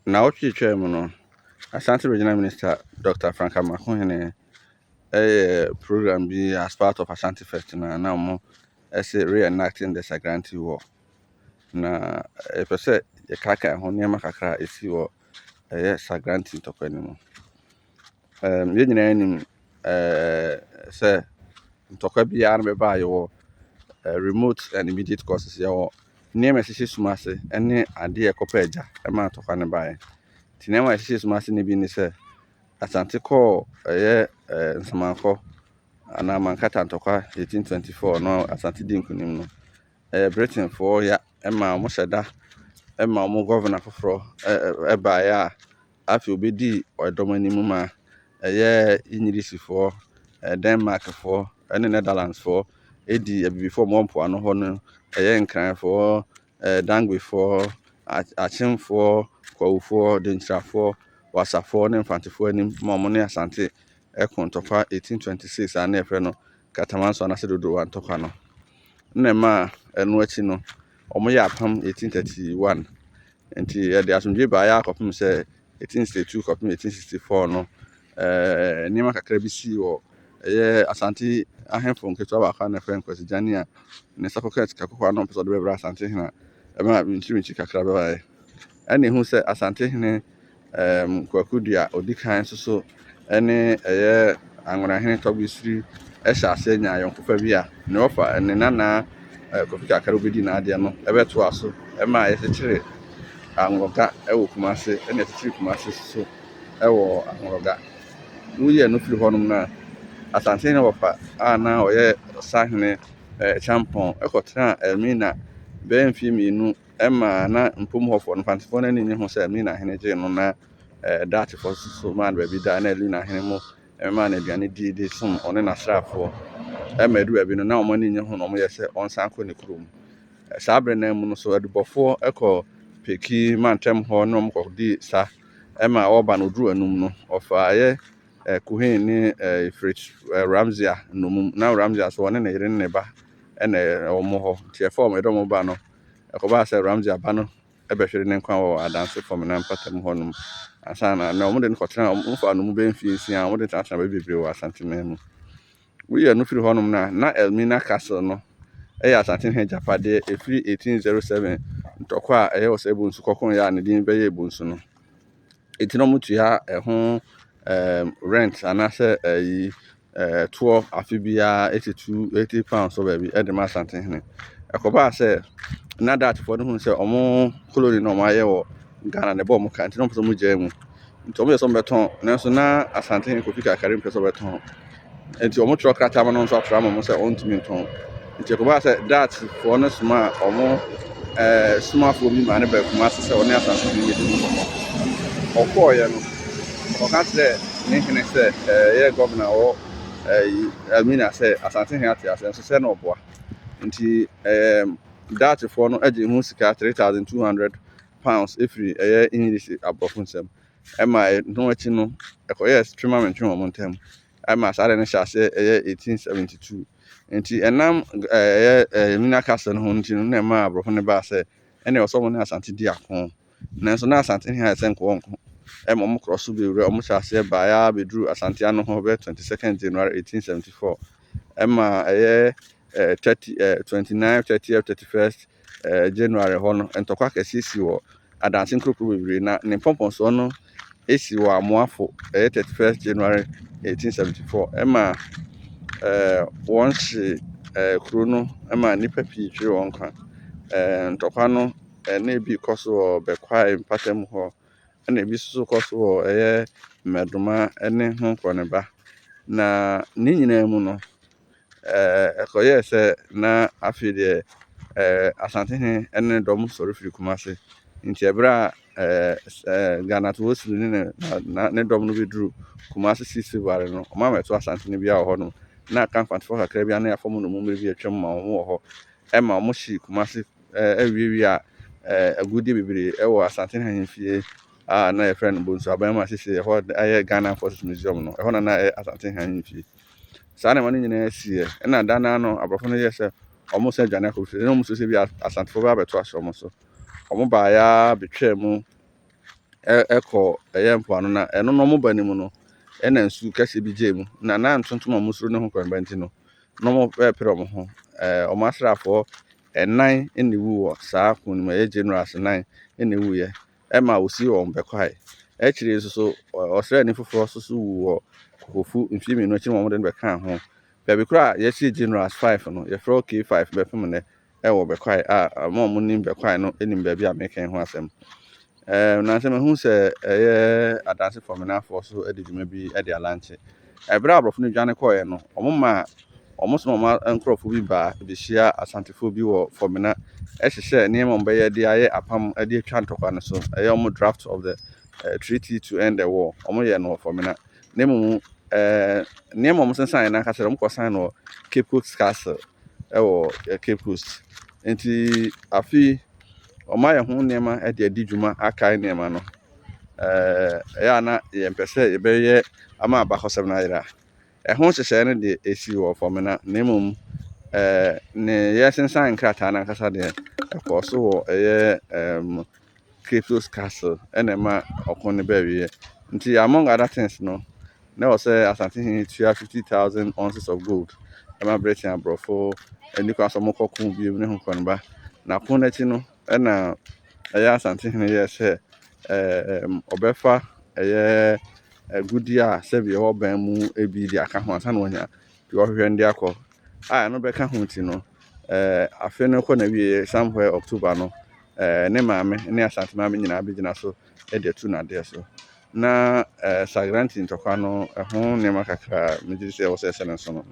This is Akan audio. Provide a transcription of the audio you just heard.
na otwetwe mu no Asante Regional Minister Dr. Frank Amakohene program bi as part of Asante Fest na mo reenacting the Sagranti War na pese ye kaka ho niam kakra esi wo Sagranti tokani mu ye nyina anim se ntokwa bia na be ba yo remote and immediate causes yo niam esisi sumase ene ade ekopa eja ma tokwa ne bae tinema esisi sumase ne bi ni se Asante ko nsamanko ana mankata ntokwa 1824 no Asante dinkunim no Britain for ya ema mo sheda ema mo governor foforo ba ya afi obedi odomanimu ma Inyirisi for Denmark for Netherlands for edi before mo mpo ano ho no nkran for Dangwe for Achim for Kwawu for Denchira for Wasa for ne Mfante for anim mo ne Asante ekontokwa 1826 ana efre no Katamanso na sedodo wan tokwa no nnema enu achi no omo ya apam 1831 enti de asomdwe ba ya akopem se 1862 kopem 1864 no nima kakra bi si wo Asante ahemfo nketo ba aka na friend kwesi jania ne sakoket kakokwa no peso de bebra Asante hina ma minchi kakra ba ene hu se Asante hine kwakudua odikan so ene anwona hene tobisiri ehya ase nya yonkofa bia ne ofa ne nana kofi kakra obedi na ade no ebeto aso ma yesekire anwoga ewo kumase ene yesekire kumase so ewo anwoga nuye no firi honum na Asante na wofa ana oye sahene champon ekotra Elmina benfi minu ema na mpom hofo no fantifo na ni hu se Elmina hene je no na that for so man be da na Elmina hene mo ema na aduane di sum one na srafo emedu abi no na omani nye hu no mo yese onsan ko ne kurom sabre na mu no so adubofo eko peki mantem ho no mo ko di sa ema oba no duru anum no ofa ye kuhin ni fridge Ramzia no na Ramzia so one na yire ne ba ene omo ho tie form edo mo ba no ekoba se Ramzia ba no ebehwere ne nkwa wo adanse form na mpatam ho no asana na omo de nkotena mfa no mu benfi nsia omo de tatra ba bebre wo Asante memu we no firi ho no na Elmina Castle no Asante he japade efiri 1807 ntokwa wo se bunsu kokon ya ne din be ye bunsu no etino mutu ya ho rent anase tour afibia 80 pounds so baby e de ma Asante hene ekoba se na that for no se omo colony no ma ye wo Ghana ne bo mo kan tino mo jemu nti omo yeso beton nanso na Asante hene kofi kakare mpeso beton enti omo tro krata ma no so atra mo se ontimi ton nti ekoba se that for no sma omo sma for mi ma ne ba kuma se one Asante hene ye di mo okoye no okatre ne hene se ye governor o Elmina se Asante hene ati ase se no boa nti that for no age hu sika 3200 pounds every English abrofunsem ema no achi no ekoye streamer ntwe mo ntem ema sare ne hyase 1872 nti enam Elmina Castle no nti no ema abrofo ne ba se ene osomo ne Asante di akon nanso na Asante hene ase nko ema mo cross be wure omo hyase ba ya bedru Asante ano ho be 22nd January 1874 ema 29 30 31st January hono entokwa kesisi wo adanse nkropo bebre na ne pompon so no esi wo amoafo 31st January 1874 ema wonchi kru no ema nipa pi twi won kwa ntokwa no na bi koso bekwai mpatem ho na bi so koso meduma ene ho kroneba na ni nyina mu no ekoye se na afide Asante he ene dom sori firi kumase nti ebra Ghana to wosiri ne dom no bedru kumase 6 February no o ma meto Asante ne bia ho no na kan fanfo kakra bia na ya fomu no mu bi atwam ma ho ho ema mo shi kumase awiwi a agudi bibiri ewo Asante he fie na e friend bonso abama sisi ho Ghana Forces Museum no ho na Asante he fie sa na mani nyina sie na dana no abrofo no yese omo se dwane akofie no mo so se bi Asante fo ba beto aso mo so omo ba ya betwa mu ɛkɔ ɛyɛ mpoano na ɛno no ɔmo ba ne mu no ɛna nsu kɛse bi gye mu na ntontom ɔmo suro ne ho kwan banti no na ɔmo pɛpɛrɛ ɔmo ho ɔmo asrafoɔ ɛnan ɛna ewu wɔ saa ko no mu ɛyɛ generals 9 ɛna ewu yɛ ɛma osi wɔn bɛkwae ɛkyerɛ nso so ɔsraani foforɔ so wu wɔ kokofu mfie mmienu akyi wɔn de no bɛka ho baabi kora yɛsi generals 5 no yɛfrɛ K5 bɛfam ne ɛwɔ bɛkwae ɔmo nim bɛkwae no ɛnim baabi a meka ho asɛm na sɛ mehu sɛ ɛyɛ adanse fɔmenafoɔ so ɛde dwuma bi ɛde alanche ɛberɛ aborɔfo no dwane kɔɔɛ no ɔmo so ɔmo nkurɔfo bi baa bɛhyia asantefoɔ bi wɔ fɔmena ɛhyehyɛ nneɛma ɔmo bɛyɛ de ayɛ apam ɛde atwa ntɔkwa no so ɛyɛ ɔmo draft of the treaty to end the war ɔmo yɛ no wɔ fɔmena na mmom nneɛma ɔmo sensan na nkasa ɔmo kɔsan no Cape Coast Castle ɛwɔ Cape Coast nti afi ɔmo ayɛ ho nneɛma ɛde adi dwuma akae nneɛma no ɛyɛ ana yɛmpɛ sɛ yɛbɛyɛ ama abakɔsɛm no ayera ɛho hyehyɛ no de esi wɔ fɔmena na mmom ne yɛsensan nkrataa na nkasa deɛ ɛkɔ so wɔ ɛyɛ Cape Coast Castle ɛna ma ɔko ne bɛwiɛ nti among other things no na wɔ sɛ asantehene tua 50,000 ounces of gold ɛma Britain aborɔfo ɛni kwan so ɔmo kɔko bi ne ho kɔnba na ko n'akyi no ɛna ɛyɛ asantehene yɛ sɛ ɔbɛfa ɛyɛ agudi a sɛbi ɛwɔ ban mu ebi de aka ho ansa na wɔnya bi ɔhwehwɛ ndi akɔ no bɛka ho ti no afe no kɔ na wie somewhere October no ne maame ne asante maame nyinaa bɛgyina so ɛde atu n'adeɛ so na Sagranti ntɔkwa no ɛho nneɛma kakra megye sɛ ɛwɔ sɛ ɛsɛ ne nso no